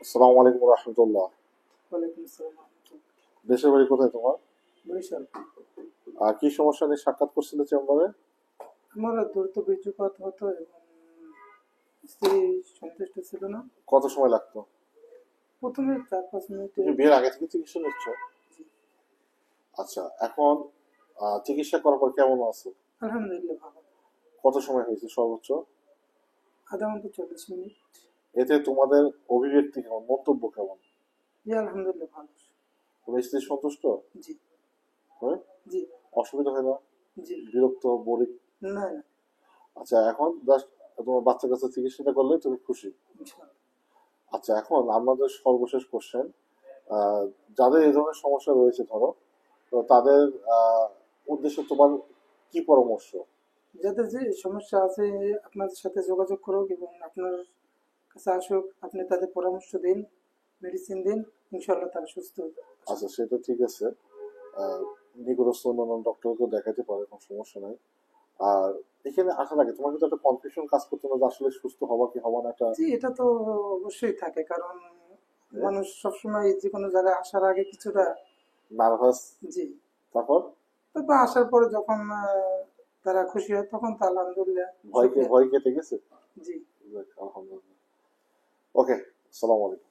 আসসালামু আলাইকুম রহমতুল্লাহ। ওয়ালাইকুম আসসালাম রাহমাতুল্লাহ। দেশের বাড়ি কোথায় তোমার? বরিশাল। আর কি সমস্যা নিয়ে সাক্ষাৎ করছিলে চেম্বারে? আমার দ্রুত বীর্যপাত হতো এবং স্ত্রী সন্তুষ্ট ছিল না। কত সময় লাগতো? প্রথমে 4-5 মিনিটে। তুমি বিয়ের আগে থেকে চিকিৎসা নিচ্ছ? জি, আচ্ছা, এখন চিকিৎসা করার পর কেমন আছো? আলহামদুলিল্লাহ ভালো। কত সময় হয়েছে সর্বোচ্চ? আধা ঘন্টা 40 মিনিট। এতে তোমাদের অভিব্যক্তি কেমন, মন্তব্য কেমন? জি, আলহামদুলিল্লাহ ভালো। তুমি স্ত্রী সন্তুষ্ট? জি। হয়? জি। অসুবিধা হয় না? জি। বিরক্ত, বোরিং? না না। আচ্ছা, এখন জাস্ট তোমার বাচ্চার কাছে চিকিৎসাটা করলে তুমি খুশি? ইনশাআল্লাহ। আচ্ছা, এখন আমাদের সর্বশেষ কোশ্চেন, যাদের এই ধরনের সমস্যা রয়েছে ধরো, তো তাদের উদ্দেশ্যে তোমার কি পরামর্শ? যাদের যে সমস্যা আছে আপনাদের সাথে যোগাযোগ করুক এবং আপনার কাছে আসুক, আপনি তাদের পরামর্শ দিন, মেডিসিন দিন, ইনশাআল্লাহ তারা সুস্থ হবে। আচ্ছা, সেটা ঠিক আছে। নিকটস্থ অন্যান্য ডক্টরকেও দেখাতে পারে, কোনো সমস্যা নাই। আর এখানে আসার আগে তোমার কিন্তু একটা কনফিউশন কাজ করতে না যে আসলে সুস্থ হবা কি হবা না, একটা জি, এটা তো অবশ্যই থাকে, কারণ মানুষ সবসময় যে কোনো জায়গায় আসার আগে কিছুটা। নার্ভাস। জি। তারপর তারপর আসার পরে যখন তারা খুশি হয় তখন তো আলহামদুলিল্লাহ। ভয় শুক্রিয়া। ভয় কেটে গেছে। জি। যাক, আলহামদুলিল্লাহ। ওকে, আসসালামু আলাইকুম।